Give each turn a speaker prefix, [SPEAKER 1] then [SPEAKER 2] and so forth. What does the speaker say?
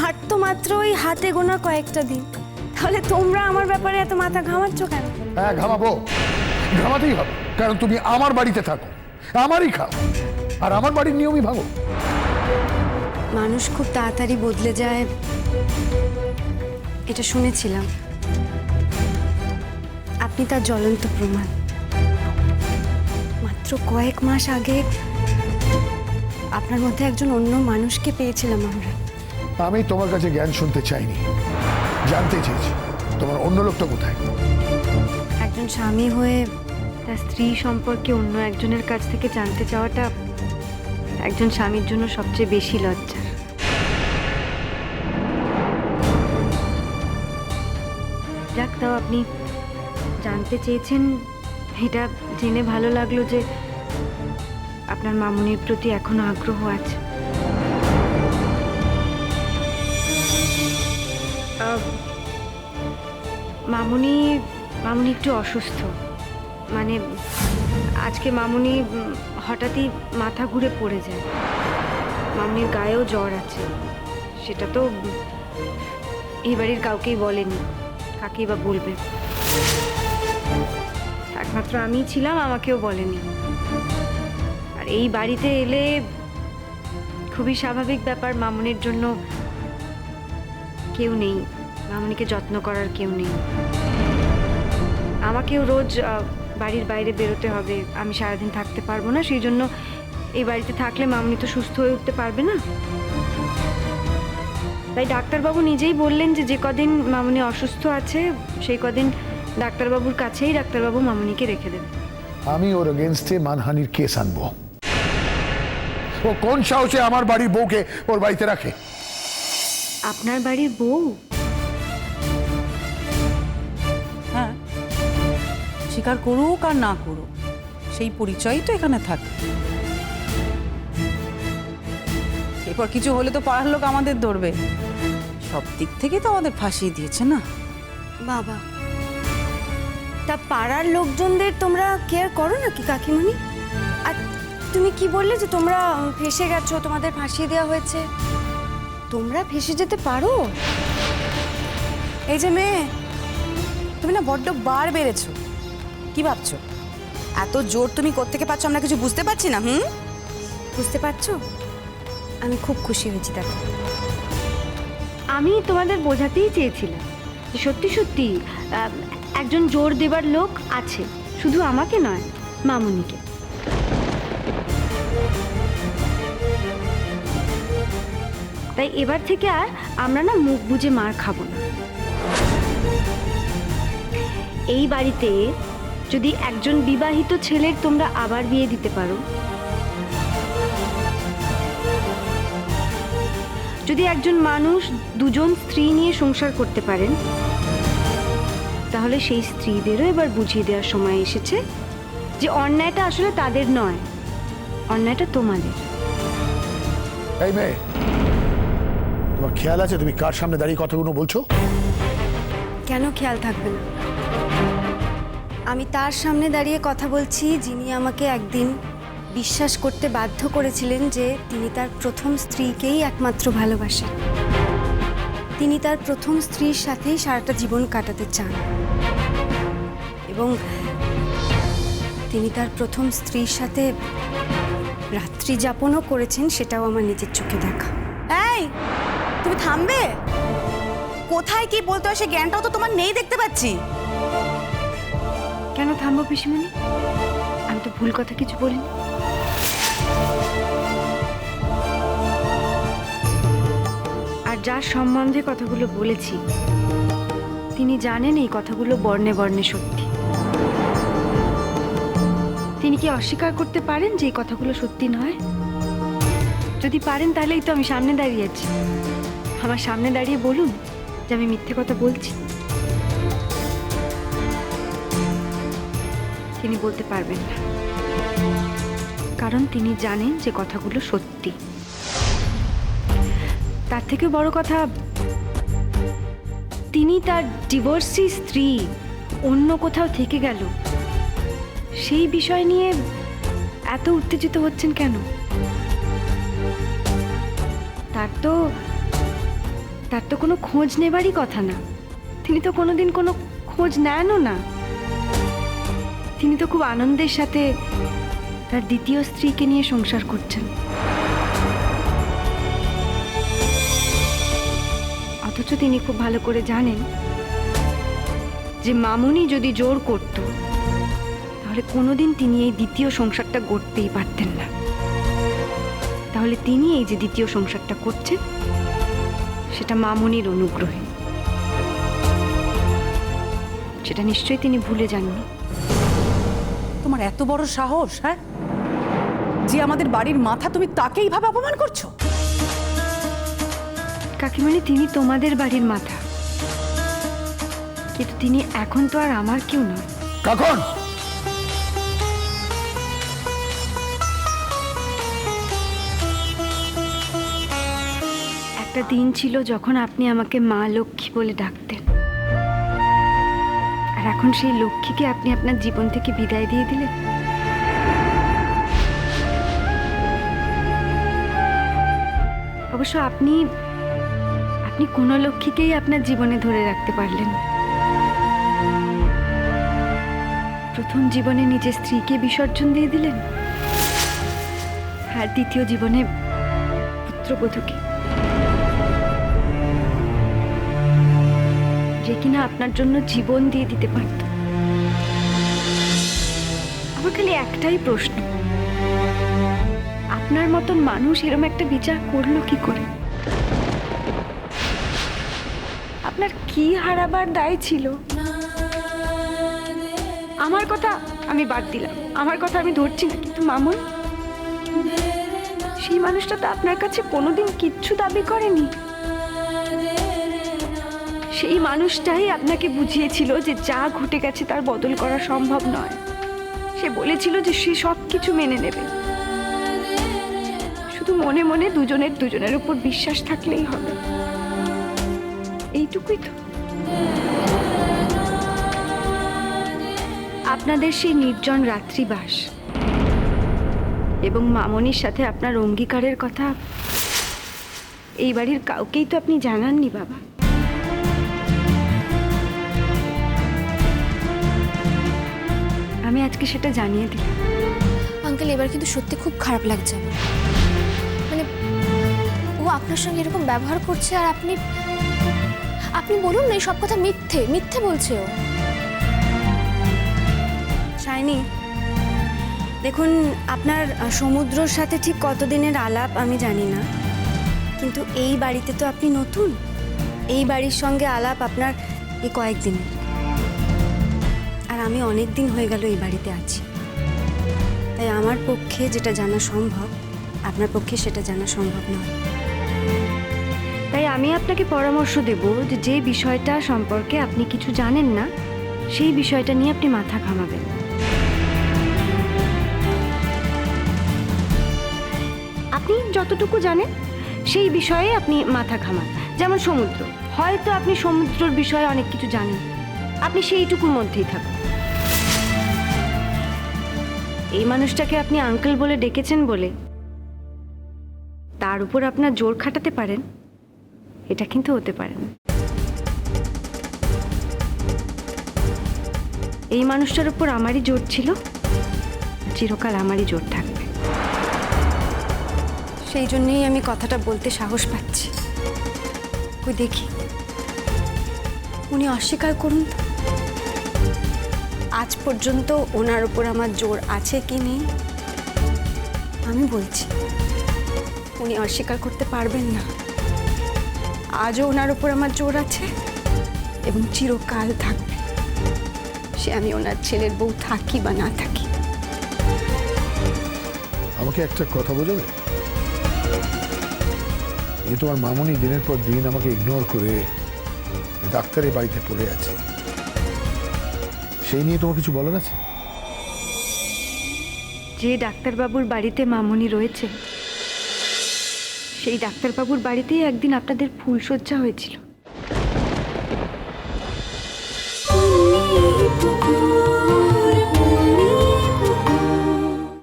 [SPEAKER 1] আর তো মাত্র ওই হাতে গোনা কয়েকটা দিন, তাহলে তোমরা আমার ব্যাপারে এত মাথা ঘামাচ্ছ কেন?
[SPEAKER 2] হ্যাঁ, ঘামাবো, ঘামাতেই হবে, কারণ তুমি আমার বাড়িতে থাকো, আমারই খাও, আর আমার বাড়ির নিয়মই ভাঙো।
[SPEAKER 1] মানুষ খুব তাড়াতাড়ি বদলে যায়, এটা শুনেছিলাম। আপনি তার জ্বলন্ত প্রমাণ। মাত্র কয়েক মাস আগে আপনার মধ্যে একজন অন্য মানুষকে পেয়েছিলাম আমরা।
[SPEAKER 2] আমি তোমার কাছে জ্ঞান শুনতে চাইনি, জানতে চেয়েছি তোমার অন্য লোকটা কোথায়।
[SPEAKER 1] একজন স্বামী হয়ে তার স্ত্রী সম্পর্কে অন্য একজনের কাছ থেকে জানতে চাওয়াটা একজন স্বামীর জন্য সবচেয়ে বেশি লজ্জার। যাক, তাও আপনি জানতে চেয়েছেন, এটা জেনে ভালো লাগলো যে আপনার মামুনির প্রতি এখনো আগ্রহ আছে। মামুনি মামুনি একটু অসুস্থ, মানে আজকে মামুনি হঠাৎই মাথা ঘুরে পড়ে যায়। মামুনির গায়েও জ্বর আছে, সেটা তো এই বাড়ির কাউকেই বলেনি, কাকেই বা বলবে। একমাত্র আমিই ছিলাম, আমাকেও বলেনি। আর এই বাড়িতে এলে খুবই স্বাভাবিক ব্যাপার, মামুনির জন্য কেউ নেই, মামুনিকে যত্ন করার কেউ নেই। আমাকেও রোজ বাড়ির বাইরে বেরোতে হবে, আমি সারাদিন থাকতে পারবো না। সেই জন্য এই বাড়িতে থাকলে মামুনি তো সুস্থ হয়ে উঠতে পারবে না। তাই ডাক্তারবাবু নিজেই বললেন যে যে কদিন মামুনি অসুস্থ আছে সেই কদিন ডাক্তারবাবুর কাছেই ডাক্তারবাবু মামুনিকে রেখে দেবে।
[SPEAKER 2] আমি ওর এগেনস্টে মানহানির কেস আনবো। ও কোন সাহসে আমার বাড়ির বউকে ওর বাড়িতে রাখে?
[SPEAKER 1] আপনার বাড়ির বউ?
[SPEAKER 3] হ্যাঁ, স্বীকার করুক আর না করুক, সেই পরিচয়ই তো এখানে থাকে। এরপর কিছু হলে তো পাড়ার লোক আমাদের ধরবে। সব দিক থেকে তো আমাদের ফাঁসিয়ে দিয়েছে না।
[SPEAKER 1] বাবা, তা পাড়ার লোকজনদের তোমরা কেয়ার করো নাকি কাকিমণি? আর তুমি কি বললে যে তোমরা ফেঁসে গেছো, তোমাদের ফাঁসিয়ে দেওয়া হয়েছে? তোমরা ফেঁসে যেতে পারো?
[SPEAKER 4] এই যে মেয়ে, তুমি না বড্ড বার বেড়েছো। কি ভাবছো? এত জোর তুমি কোত্থেকে পাচ্ছ আমরা কিছু বুঝতে পারছি না।
[SPEAKER 1] বুঝতে পারছো? আমি খুব খুশি হয়েছি। দেখো, আমি তোমাদের বোঝাতেই চেয়েছিলাম যে সত্যি সত্যি একজন জোর দেবার লোক আছে, শুধু আমাকে নয়, মামুনিকে। তাই এবার থেকে আর আমরা না মুখ বুজে মার খাবো না। এই বাড়িতে যদি একজন বিবাহিত ছেলের তোমরা আবার বিয়ে দিতে পারো, যদি একজন মানুষ দুজন স্ত্রী নিয়ে সংসার করতে পারেন, তাহলে সেই স্ত্রীদেরও এবার বুঝিয়ে দেওয়ার সময় এসেছে যে অন্যায়টা আসলে তাদের নয়, অন্যায়টা তোমাদের।
[SPEAKER 2] এই মেয়ে, তোমার খেয়াল আছে তুমি কার সামনে দাঁড়িয়ে কথাগুলো বলছো?
[SPEAKER 1] কেন খেয়াল থাকবে না? আমি তার সামনে দাঁড়িয়ে কথা বলছি যিনি আমাকে একদিন বিশ্বাস করতে বাধ্য করেছিলেন যে তিনি তার প্রথম স্ত্রীকেই একমাত্র ভালোবাসেন। তিনি তার প্রথম স্ত্রীর সাথেই সারাটা জীবন কাটাতে চান, এবং তিনি তার প্রথম স্ত্রীর সাথে রাত্রি যাপনও করেছেন, সেটাও আমার নিজের চোখে দেখা।
[SPEAKER 4] এই, তুমি থামবে? কোথায় কি বলতে হয় সে জ্ঞানটাও তো তোমার নেই দেখতে পাচ্ছি।
[SPEAKER 1] কেন থামবো পিসিমণি? আমি তো ভুল কথা কিছু বলিনি। আর যার সম্বন্ধে কথাগুলো বলেছি তিনি জানেন এই কথাগুলো বর্ণে বর্ণে সত্যি। তিনি কি অস্বীকার করতে পারেন যে এই কথাগুলো সত্যি নয়? যদি পারেন তাহলেই তো আমি সামনে দাঁড়িয়ে আছি। আমার সামনে দাঁড়িয়ে বলুন যে আমি মিথ্যে কথা বলছি। তিনি বলতে পারবেন না, কারণ তিনি জানেন যে কথাগুলো সত্যি। তার থেকে বড় কথা, তিনি তার ডিভোর্সি স্ত্রী অন্য কোথাও থেকে গেল সেই বিষয় নিয়ে এত উত্তেজিত হচ্ছেন কেন? তার তো তার তো কোনো খোঁজ নেবারই কথা না। তিনি তো কোনোদিন কোনো খোঁজ নেনও না। তিনি তো খুব আনন্দের সাথে তার দ্বিতীয় স্ত্রীকে নিয়ে সংসার করছেন। অথচ তিনি খুব ভালো করে জানেন যে মামুনি যদি জোর করত তাহলে কোনোদিন তিনি এই দ্বিতীয় সংসারটা গড়তেই পারতেন না। তাহলে তিনি এই যে দ্বিতীয় সংসারটা করছেন সেটা মামুনির অনুগ্রহে। সেটা নিশ্চয়ই তিনি ভুলে যাননি।
[SPEAKER 3] তোমার এত বড় সাহস, হ্যাঁ, যে আমাদের বাড়ির মাথা, তুমি তাকে এইভাবে অপমান করছো?
[SPEAKER 1] কাকিমণি, তিনি তোমাদের বাড়ির মাথা, কিন্তু তিনি এখন তো আর আমার কেউ নয়।
[SPEAKER 2] কখন?
[SPEAKER 1] একটা দিন ছিল যখন আপনি আমাকে মা লক্ষ্মী বলে ডাকতেন, আর এখন সেই লক্ষ্মীকে আপনি আপনার জীবন থেকে বিদায় দিয়ে দিলেন। অবশ্য আপনি কোনো লক্ষ্মীকেই আপনার জীবনে ধরে রাখতে পারলেন না। প্রথম জীবনে নিজের স্ত্রীকে বিসর্জন দিয়ে দিলেন, আর দ্বিতীয় জীবনে পুত্রবধূকে, যে কিনা আপনার জন্য জীবন দিয়ে দিতে পারত। আমার খালি একটাই প্রশ্ন, আপনার মতন মানুষ এরকম একটা বিচার করলো কি করে? আপনার কি হারাবার দায় ছিল? আমার কথা আমি বাদ দিলাম, আমার কথা আমি ধরছি না, কিন্তু মামুন, সেই মানুষটা তো আপনার কাছে কোনোদিন কিচ্ছু দাবি করেনি। সেই মানুষটাই আপনাকে বুঝিয়েছিল যে যা ঘটে গেছে তার বদল করা সম্ভব নয়। সে বলেছিল যে সে সব কিছু মেনে নেবে, শুধু মনে মনে দুজনের উপর বিশ্বাস থাকলেই হবে। এইটুকুই তো। আপনাদের সেই নির্জন রাত্রিবাস এবং মামনির সাথে আপনার অঙ্গীকারের কথা এই বাড়ির কাউকেই তো আপনি জানাননি বাবা। আমি আজকে সেটা জানিয়ে দিলাম।
[SPEAKER 5] আঙ্কেল, এবার কিন্তু সত্যি খুব খারাপ লাগছে। মানে ও আপনার সঙ্গে এরকম ব্যবহার করছে, আর আপনি বলুন না এই সব কথা মিথ্যে বলছে ও।
[SPEAKER 1] শাইনি, দেখুন, আপনার সমুদ্রর সাথে ঠিক কতদিনের আলাপ আমি জানি না, কিন্তু এই বাড়িতে তো আপনি নতুন। এই বাড়ির সঙ্গে আলাপ আপনার এই কয়েকদিনের, আর আমি অনেক দিন হয়ে গেল এই বাড়িতে আছি। তাই আমার পক্ষে যেটা জানা সম্ভব, আপনার পক্ষে সেটা জানা সম্ভব নয়। তাই আমি আপনাকে পরামর্শ দেব যে যে বিষয়টা সম্পর্কে আপনি কিছু জানেন না, সেই বিষয়টা নিয়ে আপনি মাথা ঘামাবেন। আপনি যতটুকু জানেন সেই বিষয়ে আপনি মাথা ঘামান। যেমন সমুদ্র, হয়তো আপনি সমুদ্রের বিষয়ে অনেক কিছু জানেন, আপনি সেইটুকুর মধ্যেই থাকুন। এই মানুষটাকে আপনি আঙ্কেল বলে ডেকেছেন বলে তার উপর আপনার জোর খাটাতে পারেন, এটা কিন্তু হতে পারে না। এই মানুষটার উপর আমারই জোর ছিল, চিরকাল আমারই জোর থাকবে। সেই জন্যই আমি কথাটা বলতে সাহস পাচ্ছি। ওই দেখি, উনি অস্বীকার করুন তো, আজ পর্যন্ত ওনার উপর আমার জোর আছে কি নেই। আমি বলছি, উনি অস্বীকার করতে পারবেন না। আজও ওনার উপর আমার জোর আছে এবং চিরকাল থাকবে, সে আমি ওনার ছেলের বউ থাকি বা না থাকি।
[SPEAKER 2] আমাকে একটা কথা বোঝাবে? এই তোমার মামুনি দিনের পর দিন আমাকে ইগনোর করে ডাক্তারের বাড়িতে পড়ে আছে, সেই নিয়ে তোমার কিছু বলার আছে?
[SPEAKER 1] যে ডাক্তারবাবুর বাড়িতে মামুনি রয়েছে, সেই ডাক্তারবাবুর বাড়িতেই একদিন আপনাদের ফুলশয্যা হয়েছিল।